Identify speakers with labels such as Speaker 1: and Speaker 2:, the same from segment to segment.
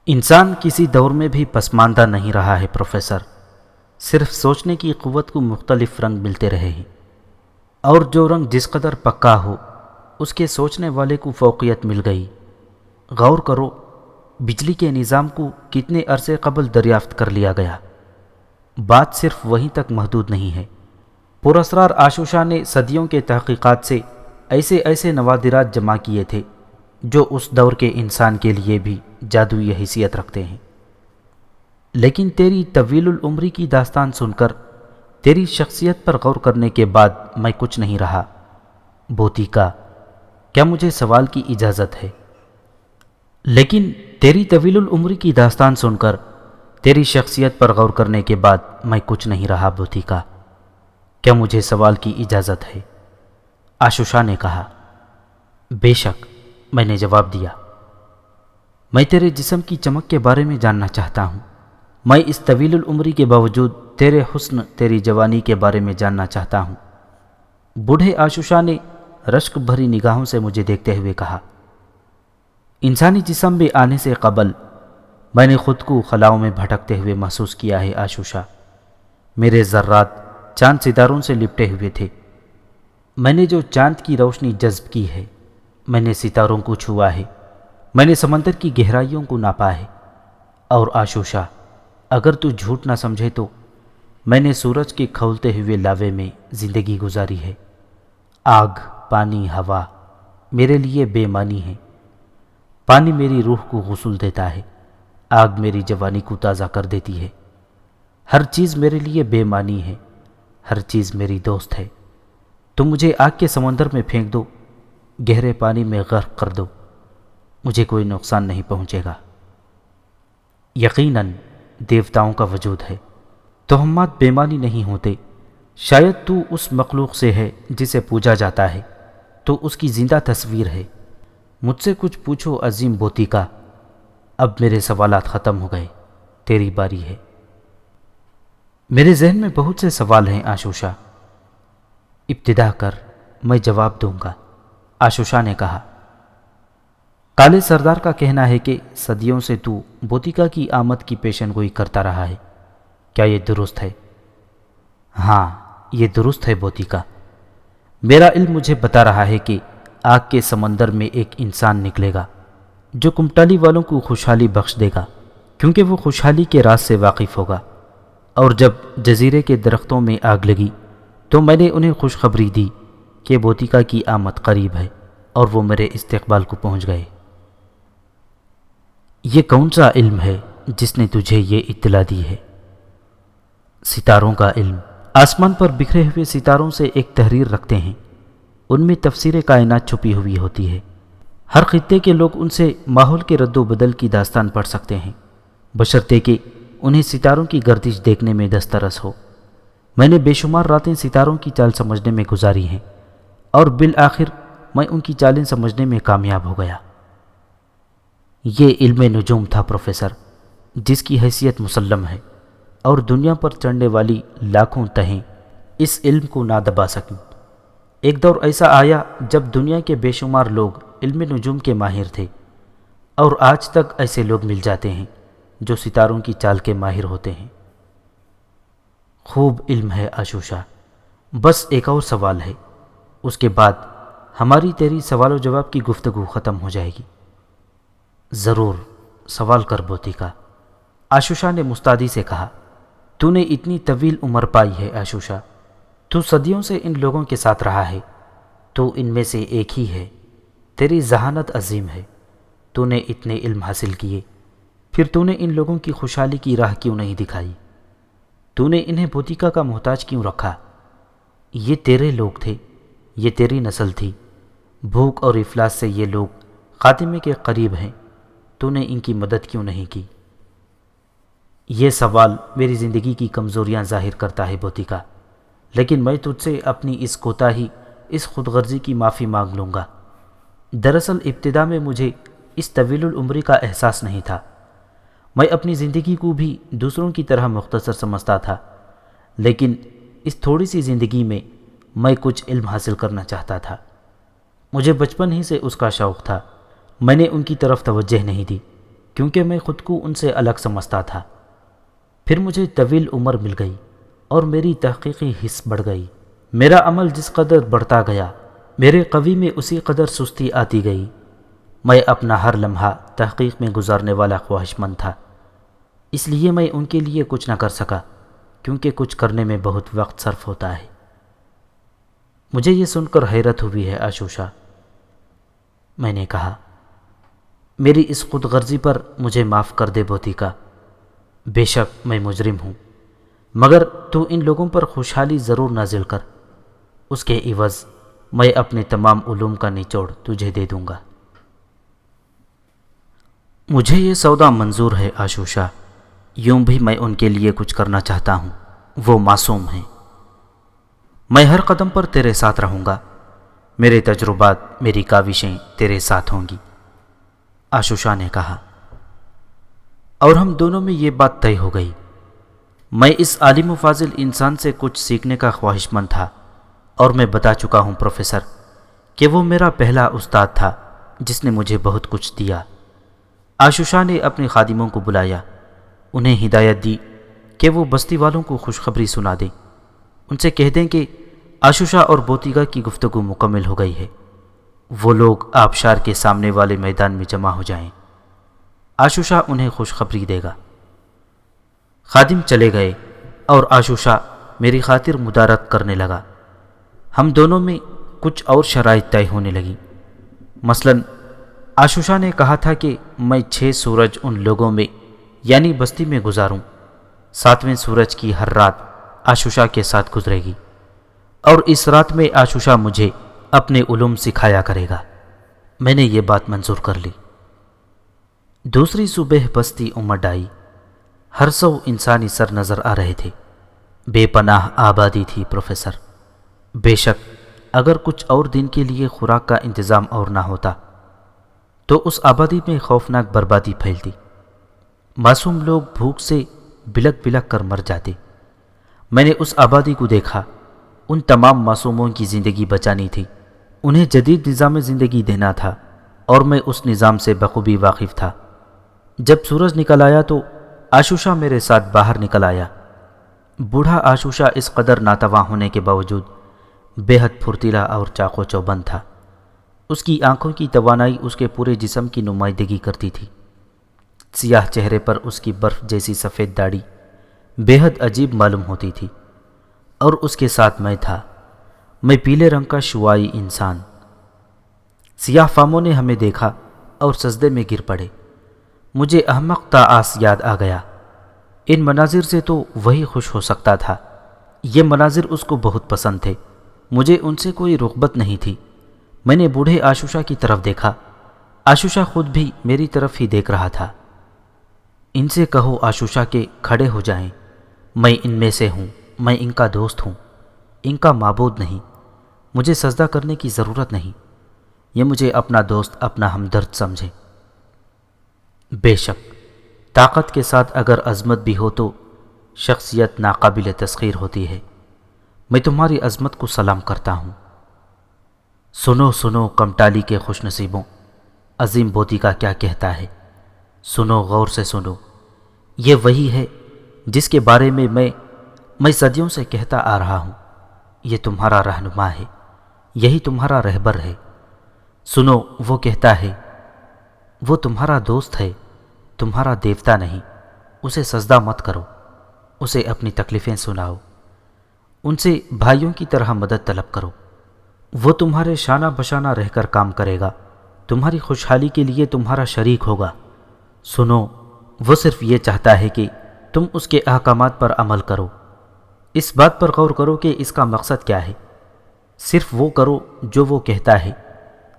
Speaker 1: انسان کسی دور میں بھی پسماندہ نہیں رہا ہے پروفیسر، صرف سوچنے کی قوت کو مختلف رنگ ملتے رہے ہیں، اور جو رنگ جس قدر پکا ہو اس کے سوچنے والے کو فوقیت مل گئی۔ غور کرو، بجلی کے نظام کو کتنے عرصے قبل دریافت کر لیا گیا۔ بات صرف وہیں تک محدود نہیں ہے۔ پراسرار آشوشا نے صدیوں کے تحقیقات سے ایسے نوادرات جمع کیے تھے جو اس دور کے انسان کے لیے بھی جادوئی حیثیت رکھتے ہیں، لیکن تیری طویل العمری کی داستان سن کر، تیری شخصیت پر غور کرنے کے بعد میں کچھ نہیں رہا۔ بوتیکا، کیا مجھے سوال کی اجازت ہے؟ لیکن تیری طویل العمری کی داستان سن کر، تیری شخصیت پر غور کرنے کے بعد میں کچھ نہیں رہا بوتیکا، کیا مجھے سوال کی اجازت ہے؟ آشوشا نے کہا۔ بے شک، میں نے جواب دیا۔ میں تیرے جسم کی چمک کے بارے میں جاننا چاہتا ہوں۔ میں اس طویل العمری کے باوجود تیرے حسن، تیری جوانی کے بارے میں جاننا چاہتا ہوں۔ بوڑھے آشوشا نے رشک بھری نگاہوں سے مجھے دیکھتے ہوئے کہا۔ انسانی جسم میں آنے سے قبل میں نے خود کو خلاؤں میں بھٹکتے ہوئے محسوس کیا ہے آشوشا۔ میرے ذرات چاند ستاروں سے لپٹے ہوئے تھے۔ میں نے جو چاند کی روشنی جذب کی ہے، میں نے ستاروں کو چھوا ہے، میں نے سمندر کی گہرائیوں کو ناپا ہے۔ اور آشوشا، اگر تو جھوٹ نہ سمجھے تو میں نے سورج کے کھولتے ہوئے لاوے میں زندگی گزاری ہے۔ آگ، پانی، ہوا میرے لیے بے معنی ہے۔ پانی میری روح کو غسل دیتا ہے، آگ میری جوانی کو تازہ کر دیتی ہے۔ ہر چیز میرے لیے بے معنی ہے، ہر چیز میری دوست ہے۔ تم مجھے آگ کے سمندر میں پھینک دو، گہرے پانی میں غرق کر دو، مجھے کوئی نقصان نہیں پہنچے گا۔ یقیناً دیوتاؤں کا وجود ہے، توہمات بے معنی نہیں ہوتے۔ شاید تو اس مخلوق سے ہے جسے پوجا جاتا ہے، تو اس کی زندہ تصویر ہے۔ مجھ سے کچھ پوچھو عظیم بوتیکا۔ اب میرے سوالات ختم ہو گئے، تیری باری ہے۔ میرے ذہن میں بہت سے سوال ہیں آشوشا۔ ابتدا کر، میں جواب دوں گا، آشوشا نے کہا۔ کالے سردار کا کہنا ہے کہ صدیوں سے تو بوتیکا کی آمد کی پیشن گوئی کرتا رہا ہے، کیا یہ درست ہے؟ ہاں، یہ درست ہے بوتیکا۔ میرا علم مجھے بتا رہا ہے کہ آگ کے سمندر میں ایک انسان نکلے گا جو کمٹالی والوں کو خوشحالی بخش دے گا، کیونکہ وہ خوشحالی کے راز سے واقف ہوگا۔ اور جب جزیرے کے درختوں میں آگ لگی تو میں نے انہیں خوشخبری دی کہ بوتیکا کی آمد قریب ہے، اور وہ میرے استقبال کو پہنچ گئے۔ یہ کون سا علم ہے جس نے تجھے یہ اطلاع دی ہے؟ ستاروں کا علم۔ آسمان پر بکھرے ہوئے ستاروں سے ایک تحریر رکھتے ہیں، ان میں تفسیر کائنات چھپی ہوئی ہوتی ہے۔ ہر خطے کے لوگ ان سے ماحول کے رد و بدل کی داستان پڑھ سکتے ہیں، بشرطے کہ انہیں ستاروں کی گردش دیکھنے میں دسترس ہو۔ میں نے بے شمار راتیں ستاروں کی چال سمجھنے میں گزاری ہیں، اور بالآخر میں ان کی چالیں سمجھنے میں کامیاب ہو گیا۔ یہ علم نجوم تھا پروفیسر، جس کی حیثیت مسلم ہے، اور دنیا پر چڑھنے والی لاکھوں تہیں اس علم کو نہ دبا سکیں۔ ایک دور ایسا آیا جب دنیا کے بے شمار لوگ علم نجوم کے ماہر تھے، اور آج تک ایسے لوگ مل جاتے ہیں جو ستاروں کی چال کے ماہر ہوتے ہیں۔ خوب علم ہے آشوشا۔ بس ایک اور سوال ہے، اس کے بعد ہماری تیری سوال و جواب کی گفتگو ختم ہو جائے گی۔ ضرور، سوال کر بوتیکا، آشوشا نے مستعدی سے کہا۔ تو نے اتنی طویل عمر پائی ہے آشوشا، تو صدیوں سے ان لوگوں کے ساتھ رہا ہے، تو ان میں سے ایک ہی ہے۔ تیری ذہانت عظیم ہے، تو نے اتنے علم حاصل کیے، پھر تو نے ان لوگوں کی خوشحالی کی راہ کیوں نہیں دکھائی؟ تو نے انہیں بوتیکا کا محتاج کیوں رکھا؟ یہ تیرے لوگ تھے، یہ تیری نسل تھی۔ بھوک اور افلاس سے یہ لوگ خاتمے کے قریب ہیں، تو نے ان کی مدد کیوں نہیں کی؟ یہ سوال میری زندگی کی کمزوریاں ظاہر کرتا ہے بوتیکا، لیکن میں تجھ سے اپنی اس کوتاہی، اس خود غرضی کی معافی مانگ لوں گا۔ دراصل ابتدا میں مجھے اس طویل العمری کا احساس نہیں تھا۔ میں اپنی زندگی کو بھی دوسروں کی طرح مختصر سمجھتا تھا، لیکن اس تھوڑی سی زندگی میں میں کچھ علم حاصل کرنا چاہتا تھا۔ مجھے بچپن ہی سے اس کا شوق تھا، میں نے ان کی طرف توجہ نہیں دی۔ کیونکہ میں خود کو ان سے الگ سمجھتا تھا۔ پھر مجھے طویل عمر مل گئی اور میری تحقیقی حس بڑھ گئی۔ میرا عمل جس قدر بڑھتا گیا، میرے قوی میں اسی قدر سستی آتی گئی۔ میں اپنا ہر لمحہ تحقیق میں گزارنے والا خواہش مند تھا، اس لیے میں ان کے لیے کچھ نہ کر سکا، کیونکہ کچھ کرنے میں بہت وقت صرف ہوتا ہے۔ مجھے یہ سن کر حیرت ہوئی ہے آشوشا، میں نے کہا۔ میری اس خود غرضی پر مجھے معاف کر دے بوتیکا۔ بے شک میں مجرم ہوں، مگر تو ان لوگوں پر خوشحالی ضرور نازل کر، اس کے عوض میں اپنے تمام علوم کا نچوڑ تجھے دے دوں گا۔ مجھے یہ سودا منظور ہے آشوشا، یوں بھی میں ان کے لیے کچھ کرنا چاہتا ہوں، وہ معصوم ہیں۔ میں ہر قدم پر تیرے ساتھ رہوں گا، میرے تجربات، میری کاوشیں تیرے ساتھ ہوں گی، آشوشا نے کہا۔ اور ہم دونوں میں یہ بات طے ہو گئی۔ میں اس عالم و فاضل انسان سے کچھ سیکھنے کا خواہش مند تھا، اور میں بتا چکا ہوں پروفیسر کہ وہ میرا پہلا استاد تھا جس نے مجھے بہت کچھ دیا۔ آشوشا نے اپنے خادموں کو بلایا، انہیں ہدایت دی کہ وہ بستی والوں کو خوشخبری سنا دیں۔ ان سے کہہ دیں کہ آشوشا اور بوتیکا کی گفتگو مکمل ہو گئی ہے، وہ لوگ آبشار کے سامنے والے میدان میں جمع ہو جائیں، آشوشا انہیں خوشخبری دے گا۔ خادم چلے گئے اور آشوشا میری خاطر مدارت کرنے لگا۔ ہم دونوں میں کچھ اور شرائط طے ہونے لگیں۔ مثلاً آشوشا نے کہا تھا کہ میں 6 سورج ان لوگوں میں یعنی بستی میں گزاروں، 7ویں سورج کی ہر رات آشوشا کے ساتھ گزرے گی، اور اس رات میں آشوشا مجھے اپنے علوم سکھایا کرے گا۔ میں نے یہ بات منظور کر لی۔ دوسری صبح بستی امڈ آئی، ہر سو انسانی سر نظر آ رہے تھے، بے پناہ آبادی تھی پروفیسر۔ بے شک اگر کچھ اور دن کے لیے خوراک کا انتظام اور نہ ہوتا تو اس آبادی میں خوفناک بربادی پھیلتی، معصوم لوگ بھوک سے بلک بلک کر مر جاتے۔ میں نے اس آبادی کو دیکھا، ان تمام معصوموں کی زندگی بچانی تھی، انہیں جدید نظام زندگی دینا تھا، اور میں اس نظام سے بخوبی واقف تھا۔ جب سورج نکل آیا تو آشوشا میرے ساتھ باہر نکل آیا۔ بوڑھا آشوشا اس قدر ناتواں ہونے کے باوجود بے حد پھرتیلا اور چاق و چوبند تھا۔ اس کی آنکھوں کی توانائی اس کے پورے جسم کی نمائندگی کرتی تھی۔ سیاہ چہرے پر اس کی برف جیسی سفید داڑھی بے حد عجیب معلوم ہوتی تھی، اور اس کے ساتھ میں تھا، میں پیلے رنگ کا شوائی انسان۔ سیاہ فاموں نے ہمیں دیکھا اور سجدے میں گر پڑے۔ مجھے احمق طاعس یاد آ گیا۔ ان مناظر سے تو وہی خوش ہو سکتا تھا، یہ مناظر اس کو بہت پسند تھے، مجھے ان سے کوئی رغبت نہیں تھی۔ میں نے بوڑھے آشوشا کی طرف دیکھا، آشوشا خود بھی میری طرف ہی دیکھ رہا تھا۔ ان سے کہو آشوشا کہ کھڑے ہو جائیں، میں ان میں سے ہوں، میں ان کا دوست ہوں، ان کا معبود نہیں، مجھے سجدہ کرنے کی ضرورت نہیں، یہ مجھے اپنا دوست، اپنا ہمدرد سمجھے۔ بے شک طاقت کے ساتھ اگر عظمت بھی ہو تو شخصیت ناقابل تسخیر ہوتی ہے۔ میں تمہاری عظمت کو سلام کرتا ہوں۔ سنو سنو کمٹالی کے خوش نصیبوں، عظیم بوتیکا کیا کہتا ہے، سنو غور سے سنو۔ یہ وہی ہے جس کے بارے میں میں صدیوں سے کہتا آ رہا ہوں، یہ تمہارا رہنما ہے، یہی تمہارا رہبر ہے۔ سنو، وہ کہتا ہے، وہ تمہارا دوست ہے، تمہارا دیوتا نہیں، اسے سجدہ مت کرو، اسے اپنی تکلیفیں سناؤ، ان سے بھائیوں کی طرح مدد طلب کرو، وہ تمہارے شانہ بشانہ رہ کر کام کرے گا، تمہاری خوشحالی کے لیے تمہارا شریک ہوگا۔ سنو، وہ صرف یہ چاہتا ہے کہ تم اس کے احکامات پر عمل کرو۔ اس بات پر غور کرو کہ اس کا مقصد کیا ہے، صرف وہ کرو جو وہ کہتا ہے،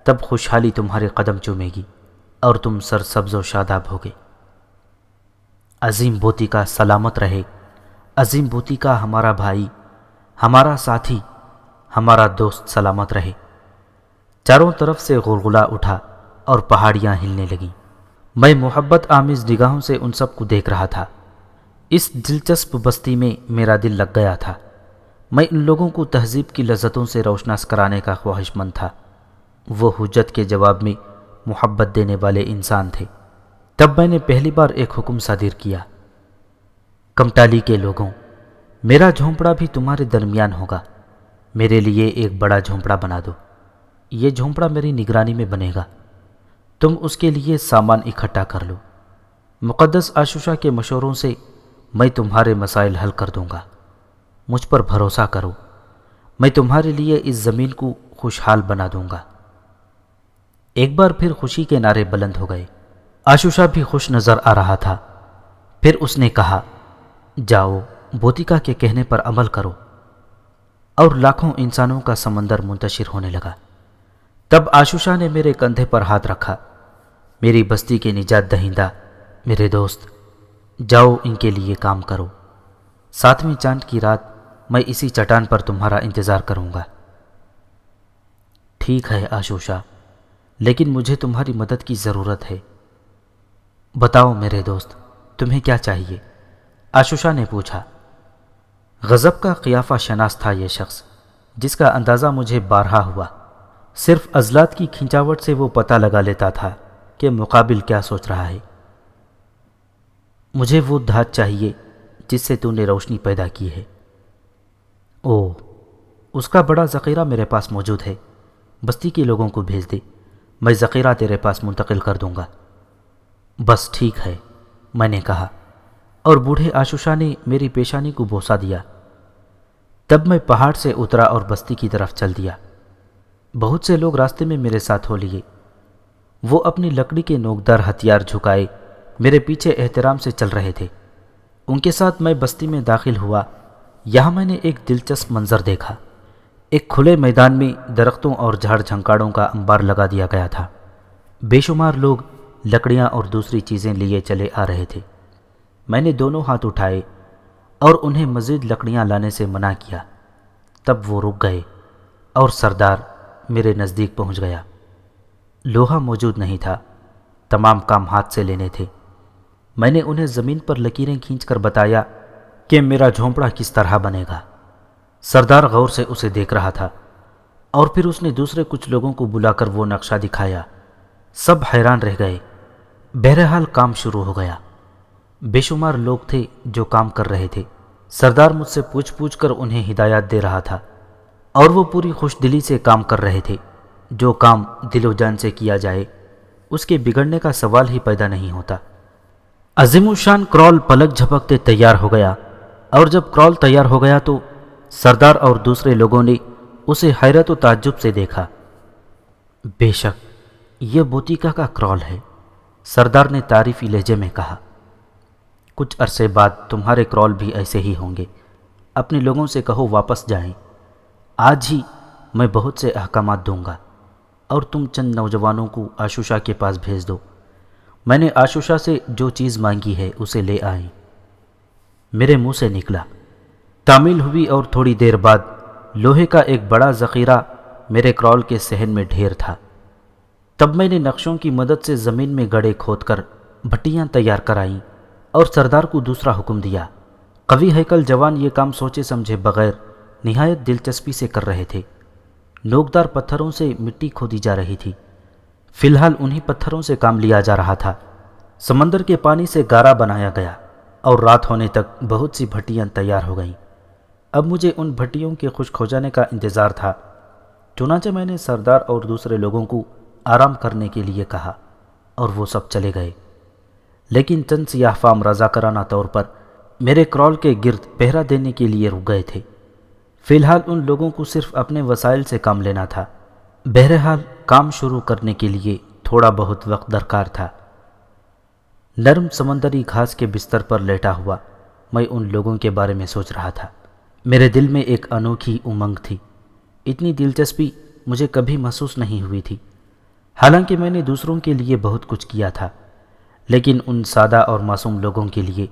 Speaker 1: تب خوشحالی تمہارے قدم چومے گی اور تم سرسبز و شاداب ہوگے۔ عظیم بوتیکا سلامت رہے، عظیم بوتیکا ہمارا بھائی، ہمارا ساتھی، ہمارا دوست سلامت رہے۔ چاروں طرف سے غلغلہ اٹھا اور پہاڑیاں ہلنے لگیں۔ میں محبت آمیز نگاہوں سے ان سب کو دیکھ رہا تھا۔ اس دلچسپ بستی میں میرا دل لگ گیا تھا۔ میں ان لوگوں کو تہذیب کی لذتوں سے روشناس کرانے کا خواہش مند تھا۔ وہ حجت کے جواب میں محبت دینے والے انسان تھے۔ تب میں نے پہلی بار ایک حکم صادر کیا، کمٹالی کے لوگوں، میرا جھونپڑا بھی تمہارے درمیان ہوگا، میرے لیے ایک بڑا جھونپڑا بنا دو۔ یہ جھونپڑا میری نگرانی میں بنے گا، تم اس کے لیے سامان اکٹھا کر لو۔ مقدس عاشوشا کے مشوروں سے میں تمہارے مسائل حل کر دوں گا، مجھ پر بھروسہ کرو، میں تمہارے لیے اس زمین کو خوشحال بنا دوں گا۔ ایک بار پھر خوشی کے نعرے بلند ہو گئے۔ عاشوشا بھی خوش نظر آ رہا تھا۔ پھر اس نے کہا، جاؤ بوتیکا کے کہنے پر عمل کرو، اور لاکھوں انسانوں کا سمندر منتشر ہونے لگا۔ تب عاشوشا نے میرے کندھے پر ہاتھ رکھا، میری بستی کے نجات دہندہ، میرے دوست، جاؤ ان کے لیے کام کرو۔ 7ویں چاند کی رات میں اسی چٹان پر تمہارا انتظار کروں گا۔ ٹھیک ہے عاشوشا، لیکن مجھے تمہاری مدد کی ضرورت ہے۔ بتاؤ میرے دوست، تمہیں کیا چاہیے؟ عاشوشا نے پوچھا۔ غضب کا قیافہ شناس تھا یہ شخص، جس کا اندازہ مجھے بارہا ہوا۔ صرف عضلات کی کھنچاوٹ سے وہ پتہ لگا لیتا تھا کہ مقابل کیا سوچ رہا ہے۔ مجھے وہ دھات چاہیے جس سے تو نے روشنی پیدا کی ہے۔ اوہ، اس کا بڑا ذخیرہ میرے پاس موجود ہے، بستی کے لوگوں کو بھیج دے، میں ذخیرہ تیرے پاس منتقل کر دوں گا۔ بس ٹھیک ہے، میں نے کہا، اور بوڑھے عاشوشا نے میری پیشانی کو بوسہ دیا۔ تب میں پہاڑ سے اترا اور بستی کی طرف چل دیا۔ بہت سے لوگ راستے میں میرے ساتھ ہو لیے۔ وہ اپنی لکڑی کے نوکدار ہتھیار جھکائے میرے پیچھے احترام سے چل رہے تھے۔ ان کے ساتھ میں بستی میں داخل ہوا۔ یہاں میں نے ایک دلچسپ منظر دیکھا۔ ایک کھلے میدان میں درختوں اور جھاڑ جھنکاڑوں کا انبار لگا دیا گیا تھا۔ بے شمار لوگ لکڑیاں اور دوسری چیزیں لیے چلے آ رہے تھے۔ میں نے دونوں ہاتھ اٹھائے اور انہیں مزید لکڑیاں لانے سے منع کیا۔ تب وہ رک گئے اور سردار میرے نزدیک پہنچ گیا۔ لوہا موجود نہیں تھا، تمام کام ہاتھ سے لینے تھے۔ میں نے انہیں زمین پر لکیریں کھینچ کر بتایا کہ میرا جھونپڑا کس طرح بنے گا۔ سردار غور سے اسے دیکھ رہا تھا، اور پھر اس نے دوسرے کچھ لوگوں کو بلا کر وہ نقشہ دکھایا۔ سب حیران رہ گئے۔ بہرحال کام شروع ہو گیا۔ بے شمار لوگ تھے جو کام کر رہے تھے۔ سردار مجھ سے پوچھ پوچھ کر انہیں ہدایات دے رہا تھا، اور وہ پوری خوش دلی سے کام کر رہے تھے۔ جو کام دل و جان سے کیا جائے اس کے بگڑنے کا سوال ہی پیدا نہیں ہوتا۔ عظیم الشان کرول پلک جھپکتے تیار ہو گیا، اور جب کرول تیار ہو گیا تو سردار اور دوسرے لوگوں نے اسے حیرت و تعجب سے دیکھا۔ بے شک یہ بوتیکا کا کرول ہے، سردار نے تعریفی لہجے میں کہا۔ کچھ عرصے بعد تمہارے کرول بھی ایسے ہی ہوں گے۔ اپنے لوگوں سے کہو واپس جائیں۔ آج ہی میں بہت سے احکامات دوں گا، اور تم چند نوجوانوں کو عاشوشا کے پاس بھیج دو۔ میں نے عاشوشا سے جو چیز مانگی ہے اسے لے آئیں۔ میرے منہ سے نکلا۔ تعمیل ہوئی اور تھوڑی دیر بعد لوہے کا ایک بڑا ذخیرہ میرے کرول کے صحن میں ڈھیر تھا۔ تب میں نے نقشوں کی مدد سے زمین میں گڑھے کھود کر بھٹیاں تیار کرائیں اور سردار کو دوسرا حکم دیا۔ قوی ہیکل جوان یہ کام سوچے سمجھے بغیر نہایت دلچسپی سے کر رہے تھے۔ نوکدار پتھروں سے مٹی کھودی جا رہی تھی۔ فی الحال انہی پتھروں سے کام لیا جا رہا تھا۔ سمندر کے پانی سے گارا بنایا گیا، اور رات ہونے تک بہت سی بھٹیاں تیار ہو گئیں۔ اب مجھے ان بھٹیوں کے خشک ہو جانے کا انتظار تھا۔ چنانچہ میں نے سردار اور دوسرے لوگوں کو آرام کرنے کے لیے کہا، اور وہ سب چلے گئے۔ لیکن چند سیاہ فام رضاکارانہ طور پر میرے کرول کے گرد پہرا دینے کے لیے رک گئے تھے۔ فی الحال ان لوگوں کو صرف اپنے وسائل سے کام لینا تھا۔ بہرحال کام شروع کرنے کے لیے تھوڑا بہت وقت درکار تھا۔ نرم سمندری گھاس کے بستر پر لیٹا ہوا میں ان لوگوں کے بارے میں سوچ رہا تھا۔ میرے دل میں ایک انوکھی امنگ تھی۔ اتنی دلچسپی مجھے کبھی محسوس نہیں ہوئی تھی۔ حالانکہ میں نے دوسروں کے لیے بہت کچھ کیا تھا، لیکن ان سادہ اور معصوم لوگوں کے لیے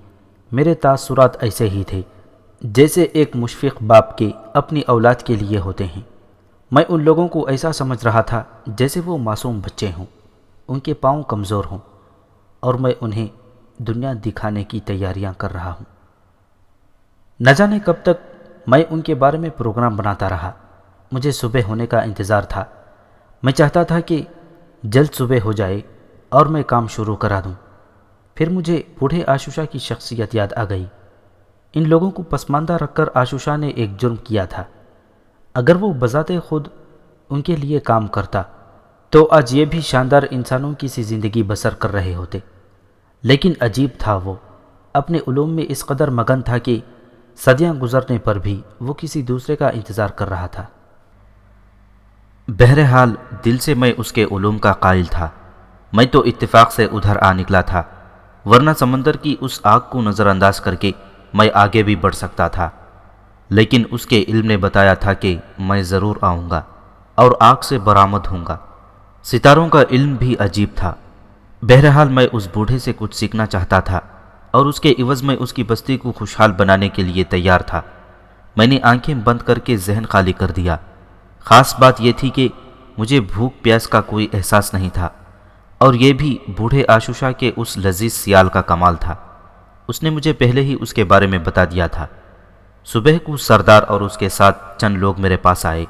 Speaker 1: میرے تاثرات ایسے ہی تھے جیسے ایک مشفق باپ کے اپنی اولاد کے لیے ہوتے ہیں۔ میں ان لوگوں کو ایسا سمجھ رہا تھا جیسے وہ معصوم بچے ہوں، ان کے پاؤں کمزور ہوں، اور میں انہیں دنیا دکھانے کی تیاریاں کر رہا ہوں۔ نہ جانے کب تک میں ان کے بارے میں پروگرام بناتا رہا۔ مجھے صبح ہونے کا انتظار تھا۔ میں چاہتا تھا کہ جلد صبح ہو جائے اور میں کام شروع کرا دوں۔ پھر مجھے بوڑھے آشوشا کی شخصیت یاد آ گئی۔ ان لوگوں کو پسماندہ رکھ کر آشوشا نے ایک جرم کیا تھا۔ اگر وہ بذات خود ان کے لیے کام کرتا تو آج یہ بھی شاندار انسانوں کی سی زندگی بسر کر رہے ہوتے، لیکن عجیب تھا، وہ اپنے علوم میں اس قدر مگن تھا کہ صدیاں گزرنے پر بھی وہ کسی دوسرے کا انتظار کر رہا تھا۔ بہرحال دل سے میں اس کے علوم کا قائل تھا۔ میں تو اتفاق سے ادھر آ نکلا تھا، ورنہ سمندر کی اس آگ کو نظر انداز کر کے میں آگے بھی بڑھ سکتا تھا، لیکن اس کے علم نے بتایا تھا کہ میں ضرور آؤں گا اور آگ سے برآمد ہوں گا۔ ستاروں کا علم بھی عجیب تھا۔ بہرحال میں اس بوڑھے سے کچھ سیکھنا چاہتا تھا اور اس کے عوض میں اس کی بستی کو خوشحال بنانے کے لیے تیار تھا۔ میں نے آنکھیں بند کر کے ذہن خالی کر دیا۔ خاص بات یہ تھی کہ مجھے بھوک پیاس کا کوئی احساس نہیں تھا، اور یہ بھی بوڑھے آشوشا کے اس لذیذ سیال کا کمال تھا۔ اس نے مجھے پہلے ہی اس کے بارے میں بتا دیا تھا۔ صبح کو سردار اور اس کے ساتھ چند لوگ میرے پاس آئے۔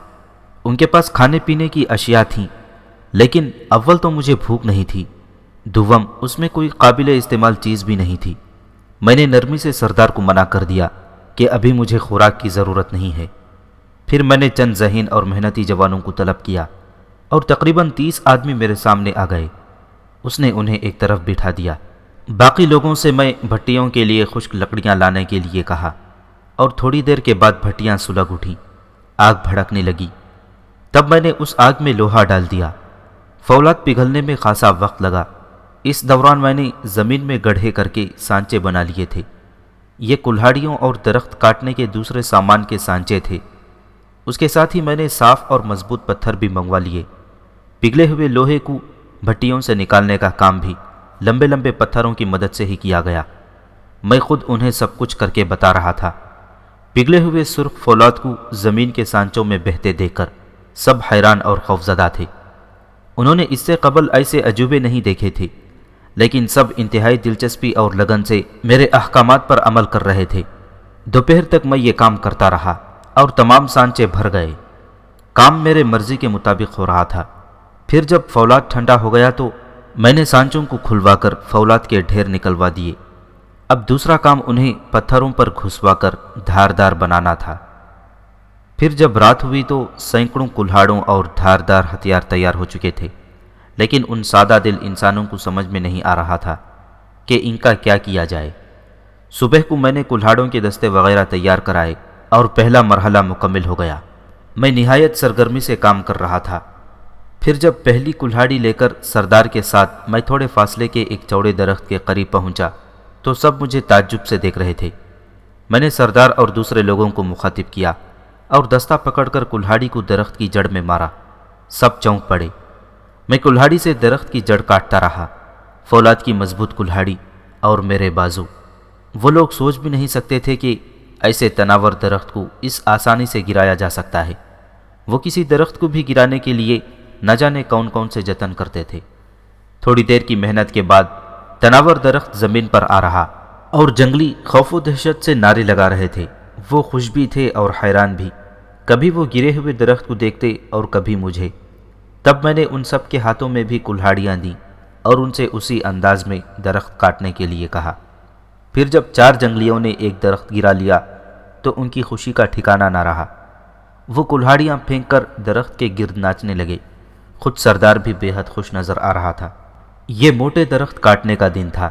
Speaker 1: ان کے پاس کھانے پینے کی اشیاء تھیں، لیکن اول تو مجھے بھوک نہیں تھی، دوم اس میں کوئی قابل استعمال چیز بھی نہیں تھی۔ میں نے نرمی سے سردار کو منع کر دیا کہ ابھی مجھے خوراک کی ضرورت نہیں ہے۔ پھر میں نے چند ذہین اور محنتی جوانوں کو طلب کیا اور تقریباً 30 آدمی میرے سامنے آ گئے۔ اس نے انہیں ایک طرف بٹھا دیا۔ باقی لوگوں سے میں بھٹیوں کے لیے خشک لکڑیاں لانے کے لیے کہا، اور تھوڑی دیر کے بعد بھٹیاں سلگ اٹھیں، آگ بھڑکنے لگی۔ تب میں نے اس آگ میں لوہا ڈال دیا۔ فولاد پگھلنے میں خاصا وقت لگا۔ اس دوران میں نے زمین میں گڑھے کر کے سانچے بنا لیے تھے۔ یہ کلہاڑیوں اور درخت کاٹنے کے دوسرے سامان کے سانچے تھے۔ اس کے ساتھ ہی میں نے صاف اور مضبوط پتھر بھی منگوا لیے۔ پگھلے ہوئے لوہے کو بھٹیوں سے نکالنے کا کام بھی لمبے لمبے پتھروں کی مدد سے ہی کیا گیا۔ میں خود انہیں سب کچھ کر کے بتا رہا تھا۔ پگھلے ہوئے سرخ فولاد کو زمین کے سانچوں میں بہتے دیکھ کر سب حیران اور خوفزدہ تھے۔ انہوں نے اس سے قبل ایسے عجوبے نہیں دیکھے تھے، لیکن سب انتہائی دلچسپی اور لگن سے میرے احکامات پر عمل کر رہے تھے۔ دوپہر تک میں یہ کام کرتا رہا اور تمام سانچے بھر گئے۔ کام میرے مرضی کے مطابق ہو رہا تھا۔ پھر جب فولاد ٹھنڈا ہو گیا تو میں نے سانچوں کو کھلوا کر فولاد کے ڈھیر نکلوا دیے۔ اب دوسرا کام انہیں پتھروں پر گھسوا کر دھاردار بنانا تھا۔ پھر جب رات ہوئی تو سینکڑوں کلہاڑوں اور دھاردار ہتھیار تیار ہو چکے تھے، لیکن ان سادہ دل انسانوں کو سمجھ میں نہیں آ رہا تھا کہ ان کا کیا کیا جائے۔ صبح کو میں نے کلہاڑوں کے دستے وغیرہ تیار کرائے اور پہلا مرحلہ مکمل ہو گیا۔ میں نہایت سرگرمی سے کام کر رہا تھا۔ پھر جب پہلی کلہاڑی لے کر سردار کے ساتھ میں تھوڑے فاصلے کے ایک چوڑے درخت کے قریب پہنچا تو سب مجھے تعجب سے دیکھ رہے تھے۔ میں نے سردار اور دوسرے لوگوں کو مخاطب کیا اور دستہ پکڑ کر کلہاڑی کو درخت کی جڑ میں مارا۔ سب چونک پڑے۔ میں کلہاڑی سے درخت کی جڑ کاٹتا رہا۔ فولاد کی مضبوط کلہاڑی اور میرے بازو۔ وہ لوگ سوچ بھی نہیں سکتے تھے کہ ایسے تناور درخت کو اس آسانی سے گرایا جا سکتا ہے۔ وہ کسی درخت کو بھی گرانے کے لیے نہ جانے کون کون سے جتن کرتے تھے۔ تھوڑی دیر کی محنت کے بعد تناور درخت زمین پر آ رہا اور جنگلی خوف و دہشت سے نعرے لگا رہے تھے۔ وہ خوش بھی تھے اور حیران بھی، کبھی وہ گرے ہوئے درخت کو دیکھتے اور کبھی مجھے۔ تب میں نے ان سب کے ہاتھوں میں بھی کلہاڑیاں دیں اور ان سے اسی انداز میں درخت کاٹنے کے لیے کہا۔ پھر جب 4 جنگلیوں نے ایک درخت گرا لیا تو ان کی خوشی کا ٹھکانہ نہ رہا۔ وہ کلہاڑیاں پھینک کر درخت کے گرد ناچنے لگے۔ خود سردار بھی بے حد خوش نظر آ رہا تھا۔ یہ موٹے درخت کاٹنے کا دن تھا۔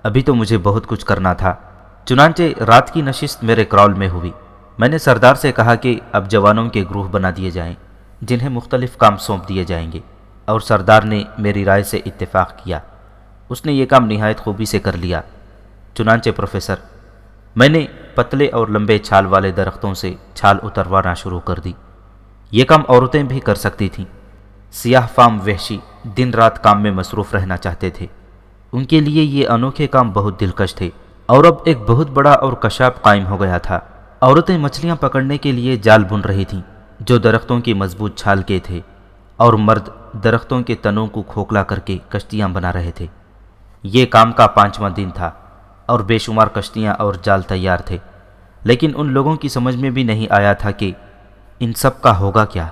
Speaker 1: ابھی تو مجھے بہت کچھ کرنا تھا۔ چنانچہ رات کی نشست میرے کرال میں ہوئی۔ میں نے سردار سے کہا کہ اب جوانوں کے گروہ بنا دیے جائیں جنہیں مختلف کام سونپ دیے جائیں گے، اور سردار نے میری رائے سے اتفاق کیا۔ اس نے یہ کام نہایت خوبی سے کر لیا۔ چنانچہ پروفیسر، میں نے پتلے اور لمبے چھال والے درختوں سے چھال اتروانا شروع کر دی۔ یہ کام عورتیں بھی کر سکتی تھیں۔ سیاہ فام وحشی دن رات کام میں مصروف رہنا چاہتے تھے۔ ان کے لیے یہ انوکھے کام بہت دلکش تھے، اور اب ایک بہت بڑا اور کشاف قائم ہو گیا تھا۔ عورتیں مچھلیاں پکڑنے کے لیے جال بن رہی تھیں جو درختوں کی مضبوط چھال کے تھے، اور مرد درختوں کے تنوں کو کھوکھلا کر کے کشتیاں بنا رہے تھے۔ یہ کام کا 5واں دن تھا اور بے شمار کشتیاں اور جال تیار تھے، لیکن ان لوگوں کی سمجھ میں بھی نہیں آیا تھا کہ ان سب کا ہوگا کیا۔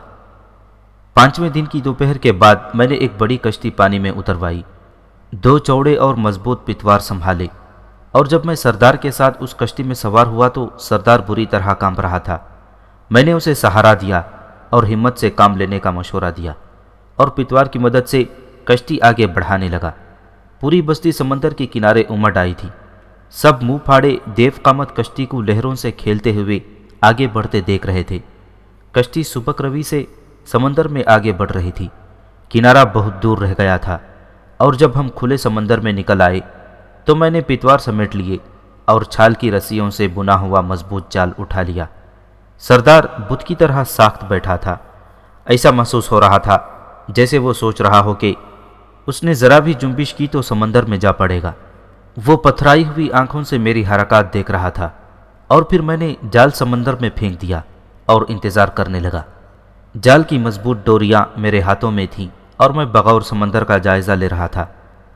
Speaker 1: 5ویں دن کی دوپہر کے بعد میں نے ایک بڑی کشتی پانی میں اتروائی۔ دو چوڑے اور مضبوط پتوار سنبھالے، اور جب میں سردار کے ساتھ اس کشتی میں سوار ہوا تو سردار بری طرح کانپ رہا تھا۔ میں نے اسے سہارا دیا اور ہمت سے کام لینے کا مشورہ دیا، اور پتوار کی مدد سے کشتی آگے بڑھانے لگا۔ پوری بستی سمندر کے کنارے امڈ آئی تھی۔ سب منہ پھاڑے دیو قامت کشتی کو لہروں سے کھیلتے ہوئے آگے بڑھتے دیکھ رہے تھے۔ کشتی سبک روی سے سمندر میں آگے بڑھ رہی تھی۔ کنارہ بہت دور رہ گیا تھا، اور جب ہم کھلے سمندر میں نکل آئے تو میں نے پتوار سمیٹ لیے اور چھال کی رسیوں سے بنا ہوا مضبوط جال اٹھا لیا۔ سردار بت کی طرح ساخت بیٹھا تھا۔ ایسا محسوس ہو رہا تھا جیسے وہ سوچ رہا ہو کہ اس نے ذرا بھی جنبش کی تو سمندر میں جا پڑے گا۔ وہ پتھرائی ہوئی آنکھوں سے میری حرکات دیکھ رہا تھا، اور پھر میں نے جال سمندر میں پھینک دیا اور انتظار کرنے لگا۔ جال کی مضبوط ڈوریاں میرے ہاتھوں میں تھیں اور میں بغور سمندر کا جائزہ لے رہا تھا۔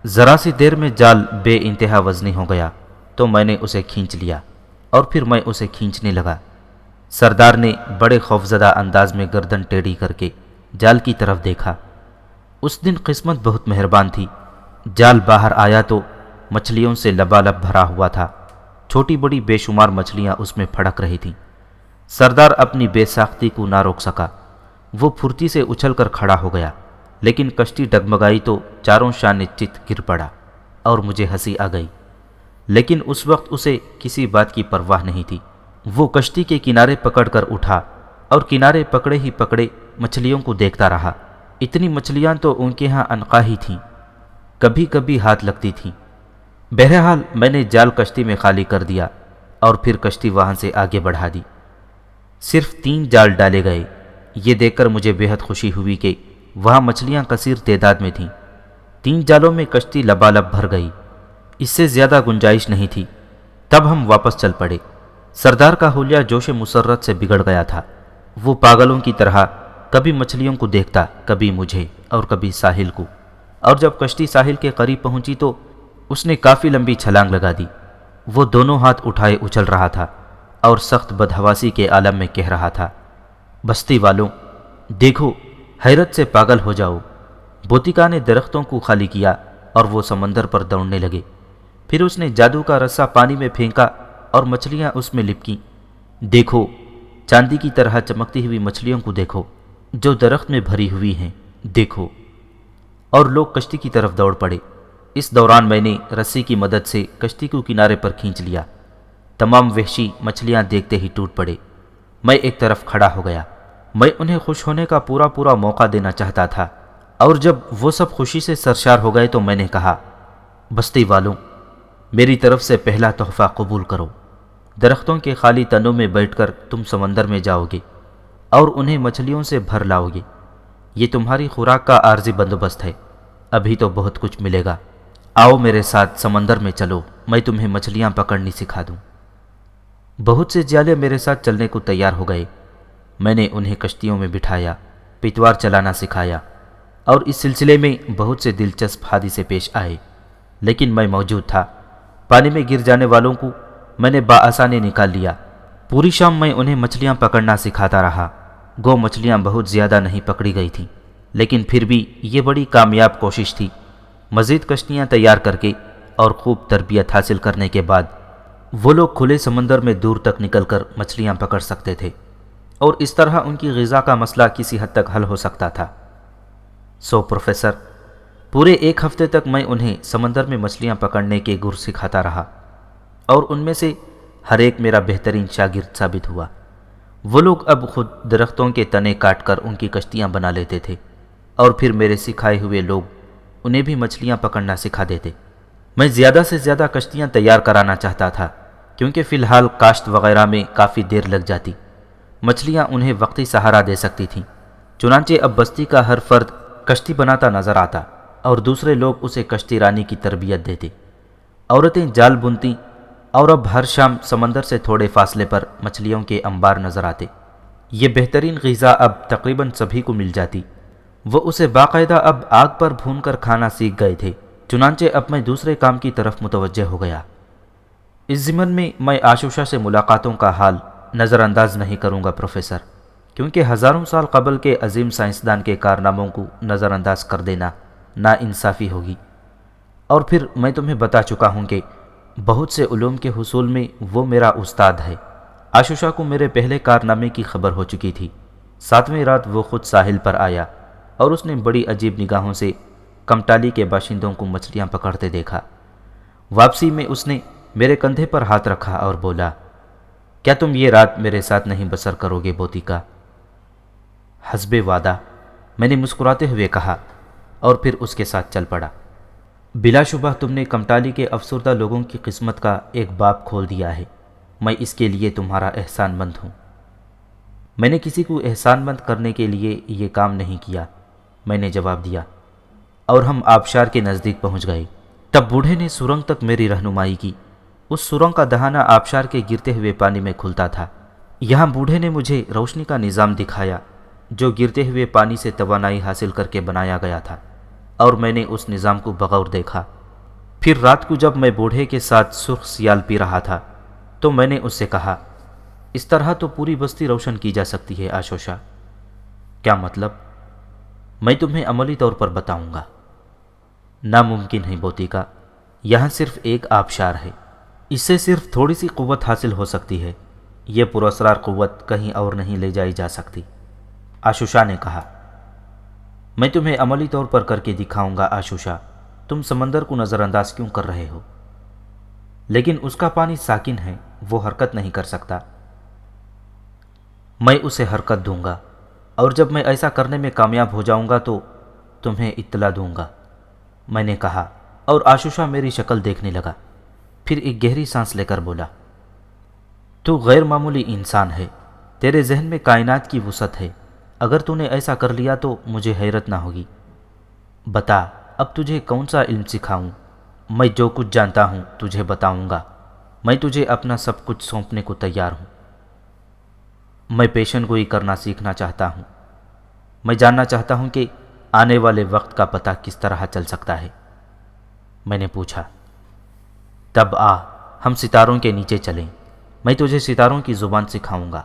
Speaker 1: ذرا سی دیر میں جال بے انتہا وزنی ہو گیا تو میں نے اسے کھینچ لیا، اور پھر میں اسے کھینچنے لگا۔ سردار نے بڑے خوفزدہ انداز میں گردن ٹیڑھی کر کے جال کی طرف دیکھا۔ اس دن قسمت بہت مہربان تھی۔ جال باہر آیا تو مچھلیوں سے لبالب بھرا ہوا تھا۔ چھوٹی بڑی بے شمار مچھلیاں اس میں پھڑک رہی تھیں۔ سردار اپنی بے ساختی کو نہ روک سکا۔ وہ پھرتی سے اچھل کر کھڑا ہو گیا، لیکن کشتی ڈگمگائی تو چاروں شانے چت گر پڑا اور مجھے ہنسی آ گئی۔ لیکن اس وقت اسے کسی بات کی پرواہ نہیں تھی۔ وہ کشتی کے کنارے پکڑ کر اٹھا اور کنارے پکڑے ہی پکڑے مچھلیوں کو دیکھتا رہا۔ اتنی مچھلیاں تو ان کے ہاں عنقا ہی تھیں، کبھی کبھی ہاتھ لگتی تھیں۔ بہرحال میں نے جال کشتی میں خالی کر دیا اور پھر کشتی وہاں سے آگے بڑھا دی۔ صرف 3 جال ڈالے گئے۔ یہ دیکھ کر مجھے بہت خوشی ہوئی کہ وہاں مچھلیاں کثیر تعداد میں تھیں۔ 3 جالوں میں کشتی لبالب بھر گئی۔ اس سے زیادہ گنجائش نہیں تھی۔ تب ہم واپس چل پڑے۔ سردار کا حلیہ جوش مسرت سے بگڑ گیا تھا۔ وہ پاگلوں کی طرح کبھی مچھلیوں کو دیکھتا، کبھی مجھے، اور کبھی ساحل کو، اور جب کشتی ساحل کے قریب پہنچی تو اس نے کافی لمبی چھلانگ لگا دی۔ وہ دونوں ہاتھ اٹھائے اچھل رہا تھا اور سخت بدحواسی کے عالم میں کہہ رہا تھا، بستی والوں دیکھو، حیرت سے پاگل ہو جاؤ۔ بوتیکا نے درختوں کو خالی کیا اور وہ سمندر پر دوڑنے لگے۔ پھر اس نے جادو کا رسا پانی میں پھینکا اور مچھلیاں اس میں لپکیں۔ دیکھو، چاندی کی طرح چمکتی ہوئی مچھلیوں کو دیکھو جو درخت میں بھری ہوئی ہیں، دیکھو۔ اور لوگ کشتی کی طرف دوڑ پڑے۔ اس دوران میں نے رسی کی مدد سے کشتی کو کنارے پر کھینچ لیا۔ تمام وحشی مچھلیاں دیکھتے ہی ٹوٹ پڑے۔ میں ایک طرف کھڑا ہو گیا۔ میں انہیں خوش ہونے کا پورا موقع دینا چاہتا تھا، اور جب وہ سب خوشی سے سرشار ہو گئے تو میں نے کہا، بستی والوں، میری طرف سے پہلا تحفہ قبول کرو۔ درختوں کے خالی تنوں میں بیٹھ کر تم سمندر میں جاؤ گے اور انہیں مچھلیوں سے بھر لاؤ گے۔ یہ تمہاری خوراک کا عارضی بندوبست ہے۔ ابھی تو بہت کچھ ملے گا۔ آؤ میرے ساتھ سمندر میں چلو، میں تمہیں مچھلیاں پکڑنی سکھا دوں۔ بہت سے جالے میرے ساتھ چلنے کو تیار ہو گئے۔ میں نے انہیں کشتیوں میں بٹھایا، پتوار چلانا سکھایا، اور اس سلسلے میں بہت سے دلچسپ حادثے پیش آئے، لیکن میں موجود تھا۔ پانی میں گر جانے والوں کو میں نے بآسانی نکال لیا۔ پوری شام میں انہیں مچھلیاں پکڑنا سکھاتا رہا۔ گو مچھلیاں بہت زیادہ نہیں پکڑی گئی تھیں، لیکن پھر بھی یہ بڑی کامیاب کوشش تھی۔ مزید کشتیاں تیار کر کے اور خوب تربیت حاصل کرنے کے بعد وہ لوگ کھلے سمندر میں دور تک نکل کر مچھلیاں پکڑ سکتے تھے، اور اس طرح ان کی غذا کا مسئلہ کسی حد تک حل ہو سکتا تھا۔ پروفیسر، پورے 1 ہفتے تک میں انہیں سمندر میں مچھلیاں پکڑنے کے گر سکھاتا رہا، اور ان میں سے ہر ایک میرا بہترین شاگرد ثابت ہوا۔ وہ لوگ اب خود درختوں کے تنے کاٹ کر ان کی کشتیاں بنا لیتے تھے، اور پھر میرے سکھائے ہوئے لوگ انہیں بھی مچھلیاں پکڑنا سکھا دیتے۔ میں زیادہ سے زیادہ کشتیاں تیار کرانا چاہتا تھا، کیونکہ فی الحال کاشت وغیرہ میں کافی دیر لگ جاتی۔ مچھلیاں انہیں وقتی سہارا دے سکتی تھیں۔ چنانچہ اب بستی کا ہر فرد کشتی بناتا نظر آتا، اور دوسرے لوگ اسے کشتی رانی کی تربیت دیتے۔ عورتیں جال بنتی، اور اب ہر شام سمندر سے تھوڑے فاصلے پر مچھلیوں کے انبار نظر آتے۔ یہ بہترین غذا اب تقریباً سبھی کو مل جاتی۔ وہ اسے باقاعدہ اب آگ پر بھون کر کھانا سیکھ گئے تھے۔ چنانچہ اب میں دوسرے کام کی طرف متوجہ ہو گیا۔ اس ضمن میں آشوشا سے ملاقاتوں کا حال نظر انداز نہیں کروں گا پروفیسر، کیونکہ ہزاروں سال قبل کے عظیم سائنسدان کے کارناموں کو نظر انداز کر دینا نا انصافی ہوگی، اور پھر میں تمہیں بتا چکا ہوں کہ بہت سے علوم کے حصول میں وہ میرا استاد ہے۔ عاشوشا کو میرے پہلے کارنامے کی خبر ہو چکی تھی۔ 7ویں رات وہ خود ساحل پر آیا اور اس نے بڑی عجیب نگاہوں سے کمٹالی کے باشندوں کو مچھلیاں پکڑتے دیکھا۔ واپسی میں اس نے میرے کندھے پر ہاتھ رکھا اور بولا، کیا تم یہ رات میرے ساتھ نہیں بسر کرو گے بوتیکا؟ حسب وعدہ، میں نے مسکراتے ہوئے کہا اور پھر اس کے ساتھ چل پڑا۔ بلا شبہ تم نے کمٹالی کے افسردہ لوگوں کی قسمت کا ایک باب کھول دیا ہے، میں اس کے لیے تمہارا احسان مند ہوں۔ میں نے کسی کو احسان مند کرنے کے لیے یہ کام نہیں کیا، میں نے جواب دیا، اور ہم آبشار کے نزدیک پہنچ گئے۔ تب بوڑھے نے سرنگ تک میری رہنمائی کی۔ اس سرنگ کا دہانہ آبشار کے گرتے ہوئے پانی میں کھلتا تھا۔ یہاں بوڑھے نے مجھے روشنی کا نظام دکھایا جو گرتے ہوئے پانی سے توانائی حاصل کر کے بنایا گیا تھا، اور میں نے اس نظام کو بغور دیکھا۔ پھر رات کو جب میں بوڑھے کے ساتھ سرخ سیال پی رہا تھا تو میں نے اس سے کہا، اس طرح تو پوری بستی روشن کی جا سکتی ہے عاشوشا۔ کیا مطلب؟ میں تمہیں عملی طور پر بتاؤں گا۔ ناممکن ہے بوتیکا، یہاں صرف ایک آبشار ہے، اس سے صرف تھوڑی سی قوت حاصل ہو سکتی ہے، یہ پراسرار قوت کہیں اور نہیں لے جائی جا سکتی۔ عاشوشا نے کہا، میں تمہیں عملی طور پر کر کے دکھاؤں گا عاشوشا، تم سمندر کو نظر انداز کیوں کر رہے ہو؟ لیکن اس کا پانی ساکن ہے، وہ حرکت نہیں کر سکتا۔ میں اسے حرکت دوں گا، اور جب میں ایسا کرنے میں کامیاب ہو جاؤں گا تو تمہیں اطلاع دوں گا، میں نے کہا، اور عاشوشا میری شکل دیکھنے لگا۔ پھر ایک گہری سانس لے کر بولا، تو غیر معمولی انسان ہے، تیرے ذہن میں کائنات کی وسعت ہے، اگر تو نے ایسا کر لیا تو مجھے حیرت نہ ہوگی۔ بتا، اب تجھے کون سا علم سکھاؤں؟ میں جو کچھ جانتا ہوں تجھے بتاؤں گا، میں تجھے اپنا سب کچھ سونپنے کو تیار ہوں۔ میں پیشن گوئی کرنا سیکھنا چاہتا ہوں، میں جاننا چاہتا ہوں کہ آنے والے وقت کا پتہ کس طرح چل سکتا ہے۔ میں نے پوچھا، تب آ ہم ستاروں کے نیچے چلیں، میں تجھے ستاروں کی زبان سکھاؤں گا۔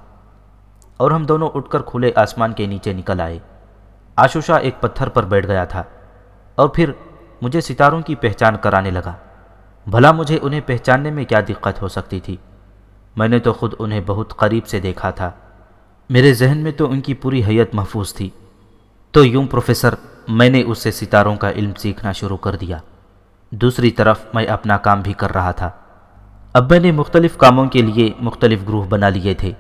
Speaker 1: اور ہم دونوں اٹھ کر کھلے آسمان کے نیچے نکل آئے۔ عاشوشا ایک پتھر پر بیٹھ گیا تھا اور پھر مجھے ستاروں کی پہچان کرانے لگا۔ بھلا مجھے انہیں پہچاننے میں کیا دقت ہو سکتی تھی؟ میں نے تو خود انہیں بہت قریب سے دیکھا تھا، میرے ذہن میں تو ان کی پوری ہیئت محفوظ تھی۔ تو یوں پروفیسر، میں نے اس سے ستاروں کا علم سیکھنا شروع کر دیا۔ دوسری طرف میں اپنا کام بھی کر رہا تھا۔ اب میں نے مختلف کاموں کے لیے مختلف گروہ بنا لیے تھے۔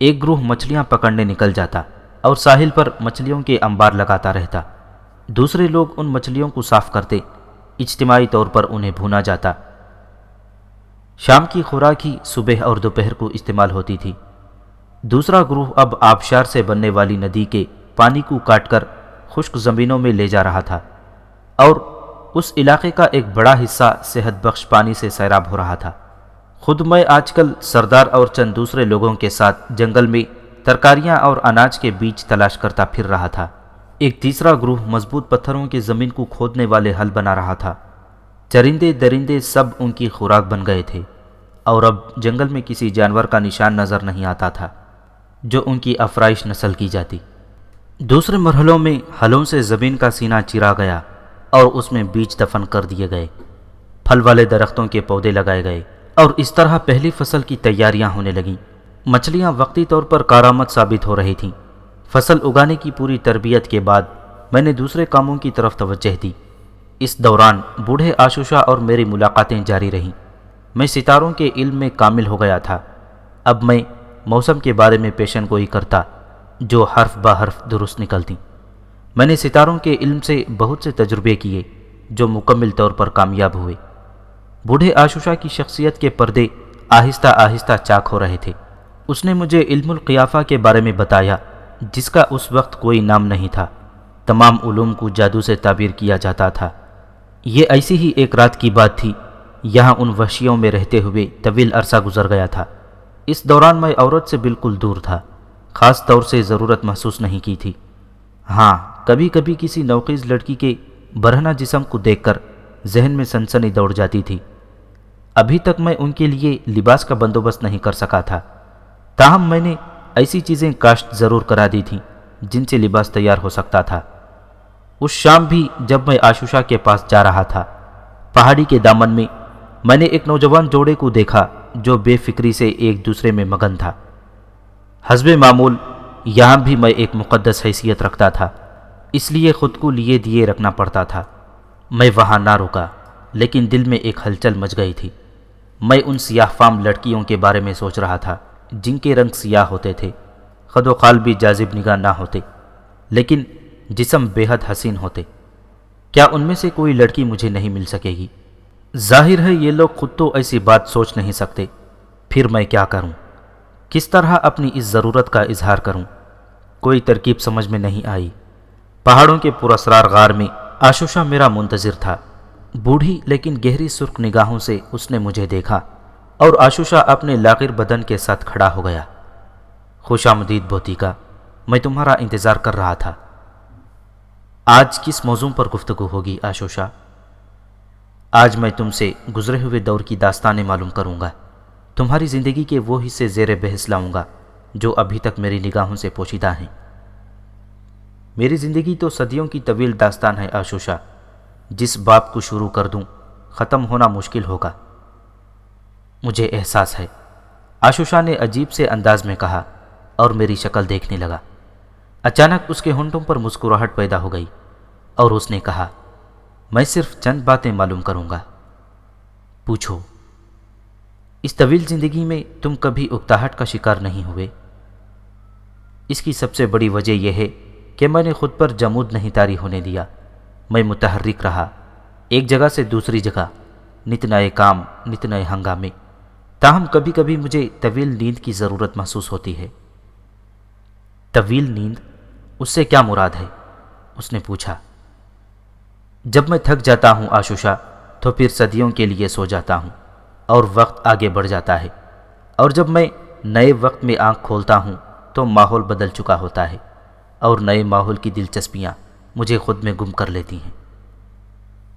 Speaker 1: ایک گروہ مچھلیاں پکڑنے نکل جاتا اور ساحل پر مچھلیوں کے انبار لگاتا رہتا، دوسرے لوگ ان مچھلیوں کو صاف کرتے، اجتماعی طور پر انہیں بھونا جاتا۔ شام کی خوراک ہی صبح اور دوپہر کو استعمال ہوتی تھی۔ دوسرا گروہ اب آبشار سے بننے والی ندی کے پانی کو کاٹ کر خشک زمینوں میں لے جا رہا تھا، اور اس علاقے کا ایک بڑا حصہ صحت بخش پانی سے سیراب ہو رہا تھا۔ خود میں آج کل سردار اور چند دوسرے لوگوں کے ساتھ جنگل میں ترکاریاں اور اناج کے بیج تلاش کرتا پھر رہا تھا۔ ایک تیسرا گروہ مضبوط پتھروں کی زمین کو کھودنے والے ہل بنا رہا تھا۔ چرندے درندے سب ان کی خوراک بن گئے تھے، اور اب جنگل میں کسی جانور کا نشان نظر نہیں آتا تھا جو ان کی افرائش نسل کی جاتی۔ دوسرے مرحلوں میں ہلوں سے زمین کا سینہ چیرا گیا اور اس میں بیج دفن کر دیے گئے، پھل والے درختوں کے پودے لگائے گئے، اور اس طرح پہلی فصل کی تیاریاں ہونے لگیں۔ مچھلیاں وقتی طور پر کارآمد ثابت ہو رہی تھیں۔ فصل اگانے کی پوری تربیت کے بعد میں نے دوسرے کاموں کی طرف توجہ دی۔ اس دوران بوڑھے عاشوشا اور میری ملاقاتیں جاری رہیں۔ میں ستاروں کے علم میں کامل ہو گیا تھا۔ اب میں موسم کے بارے میں پیشن گوئی کرتا جو حرف بہ حرف درست نکلتی۔ میں نے ستاروں کے علم سے بہت سے تجربے کیے جو مکمل طور پر کامیاب ہوئے۔ بوڑھے عاشوشا کی شخصیت کے پردے آہستہ آہستہ چاک ہو رہے تھے۔ اس نے مجھے علم القیافہ کے بارے میں بتایا، جس کا اس وقت کوئی نام نہیں تھا۔ تمام علوم کو جادو سے تعبیر کیا جاتا تھا۔ یہ ایسی ہی ایک رات کی بات تھی۔ یہاں ان وحشیوں میں رہتے ہوئے طویل عرصہ گزر گیا تھا۔ اس دوران میں عورت سے بالکل دور تھا، خاص طور سے ضرورت محسوس نہیں کی تھی۔ ہاں، کبھی کبھی کسی نوخیز لڑکی کے برہنہ جسم کو دیکھ کر ذہن میں سنسنی دوڑ جاتی تھی۔ ابھی تک میں ان کے لیے لباس کا بندوبست نہیں کر سکا تھا، تاہم میں نے ایسی چیزیں کاشت ضرور کرا دی تھیں جن سے لباس تیار ہو سکتا تھا۔ اس شام بھی جب میں عاشوشا کے پاس جا رہا تھا پہاڑی کے دامن میں میں نے ایک نوجوان جوڑے کو دیکھا جو بے فکری سے ایک دوسرے میں مگن تھا۔ حسب معمول یہاں بھی میں ایک مقدس حیثیت رکھتا تھا، اس لیے خود کو لیے دیے رکھنا پڑتا تھا۔ میں وہاں نہ رکا، لیکن دل میں ایک ہلچل مچ گئی تھی۔ میں ان سیاہ فام لڑکیوں کے بارے میں سوچ رہا تھا جن کے رنگ سیاہ ہوتے تھے، خد و خال بھی جاذب نگاہ نہ ہوتے، لیکن جسم بے حد حسین ہوتے۔ کیا ان میں سے کوئی لڑکی مجھے نہیں مل سکے گی؟ ظاہر ہے یہ لوگ خود تو ایسی بات سوچ نہیں سکتے، پھر میں کیا کروں؟ کس طرح اپنی اس ضرورت کا اظہار کروں؟ کوئی ترکیب سمجھ میں نہیں آئی۔ پہاڑوں کے پراسرار غار میں آشوشا میرا منتظر تھا۔ بوڑھی لیکن گہری سرخ نگاہوں سے اس نے مجھے دیکھا اور آشوشا اپنے لاغر بدن کے ساتھ کھڑا ہو گیا۔ خوش آمدید بوتیکا، میں تمہارا انتظار کر رہا تھا۔ آج کس موضوع پر گفتگو ہوگی آشوشا؟ آج میں تم سے گزرے ہوئے دور کی داستانیں معلوم کروں گا، تمہاری زندگی کے وہ حصے زیر بحث لاؤں گا جو ابھی تک میری نگاہوں سے پوشیدہ ہیں۔ میری زندگی تو صدیوں کی طویل داستان ہے آشوشا، جس باب کو شروع کر دوں ختم ہونا مشکل ہوگا۔ مجھے احساس ہے، آشوشا نے عجیب سے انداز میں کہا اور میری شکل دیکھنے لگا۔ اچانک اس کے ہونٹوں پر مسکراہٹ پیدا ہو گئی اور اس نے کہا، میں صرف چند باتیں معلوم کروں گا۔ پوچھو۔ اس طویل زندگی میں تم کبھی اکتاہٹ کا شکار نہیں ہوئے؟ اس کی سب سے بڑی وجہ یہ ہے کہ میں نے خود پر جمود نہیں طاری ہونے دیا۔ میں متحرک رہا، ایک جگہ سے دوسری جگہ، نت نئے کام، نت نئے ہنگامے۔ تاہم کبھی کبھی مجھے طویل نیند کی ضرورت محسوس ہوتی ہے۔ طویل نیند؟ اس سے کیا مراد ہے؟ اس نے پوچھا۔ جب میں تھک جاتا ہوں آشوشا تو پھر صدیوں کے لیے سو جاتا ہوں اور وقت آگے بڑھ جاتا ہے، اور جب میں نئے وقت میں آنکھ کھولتا ہوں تو ماحول بدل چکا ہوتا ہے اور نئے ماحول کی دلچسپیاں مجھے خود میں گم کر لیتی ہیں۔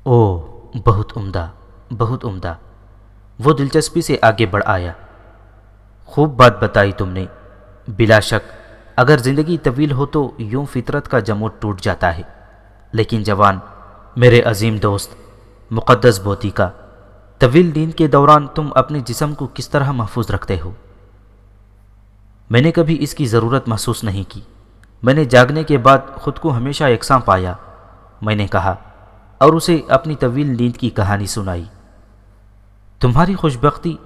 Speaker 1: اوہ، بہت عمدہ، بہت عمدہ۔ وہ دلچسپی سے آگے بڑھ آیا۔ خوب بات بتائی تم نے۔ بلا شک اگر زندگی طویل ہو تو یوں فطرت کا جمود ٹوٹ جاتا ہے، لیکن جوان، میرے عظیم دوست، مقدس بوتیکا، طویل نیند کے دوران تم اپنے جسم کو کس طرح محفوظ رکھتے ہو؟ میں نے کبھی اس کی ضرورت محسوس نہیں کی۔ میں نے جاگنے کے بعد خود کو ہمیشہ یکساں پایا، میں نے کہا، اور اسے اپنی طویل نیند کی کہانی سنائی۔ تمہاری خوشبختی،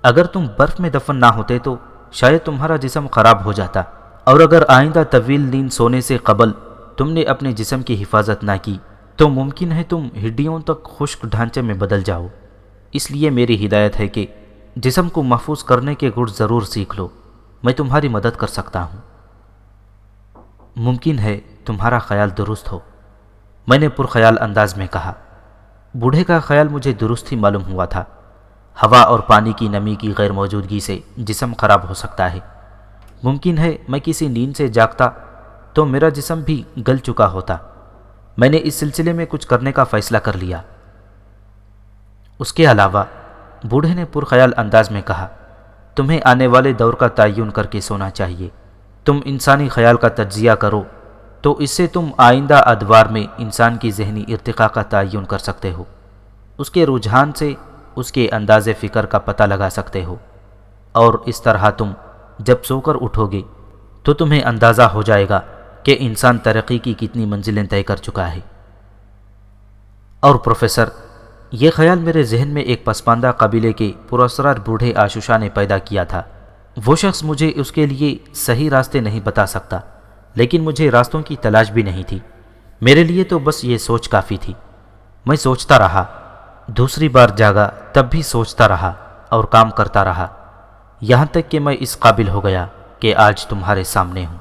Speaker 1: اگر تم برف میں دفن نہ ہوتے تو شاید تمہارا جسم خراب ہو جاتا، اور اگر آئندہ طویل نیند سونے سے قبل تم نے اپنے جسم کی حفاظت نہ کی تو ممکن ہے تم ہڈیوں تک خشک ڈھانچے میں بدل جاؤ۔ اس لیے میری ہدایت ہے کہ جسم کو محفوظ کرنے کے گڑ ضرور سیکھ لو۔ میں تمہاری مدد کر سکتا ہوں۔ ممکن ہے تمہارا خیال درست ہو، میں نے پرخیال انداز میں کہا۔ بوڑھے کا خیال مجھے درست ہی معلوم ہوا تھا۔ ہوا اور پانی کی نمی کی غیر موجودگی سے جسم خراب ہو سکتا ہے۔ ممکن ہے میں کسی نیند سے جاگتا تو میرا جسم بھی گل چکا ہوتا۔ میں نے اس سلسلے میں کچھ کرنے کا فیصلہ کر لیا۔ اس کے علاوہ، بوڑھے نے پرخیال انداز میں کہا، تمہیں آنے والے دور کا تعین کر کے سونا چاہیے۔ تم انسانی خیال کا تجزیہ کرو تو اس سے تم آئندہ ادوار میں انسان کی ذہنی ارتقاء کا تعین کر سکتے ہو۔ اس کے رجحان سے اس کے انداز فکر کا پتہ لگا سکتے ہو، اور اس طرح تم جب سو کر اٹھو گے تو تمہیں اندازہ ہو جائے گا کہ انسان ترقی کی کتنی منزلیں طے کر چکا ہے۔ اور پروفیسر، یہ خیال میرے ذہن میں ایک پسماندہ قبیلے کے پراسرار بوڑھے آشوشا نے پیدا کیا تھا۔ وہ شخص مجھے اس کے لیے صحیح راستے نہیں بتا سکتا، لیکن مجھے راستوں کی تلاش بھی نہیں تھی۔ میرے لیے تو بس یہ سوچ کافی تھی۔ میں سوچتا رہا، دوسری بار جاگا تب بھی سوچتا رہا اور کام کرتا رہا، یہاں تک کہ میں اس قابل ہو گیا کہ آج تمہارے سامنے ہوں۔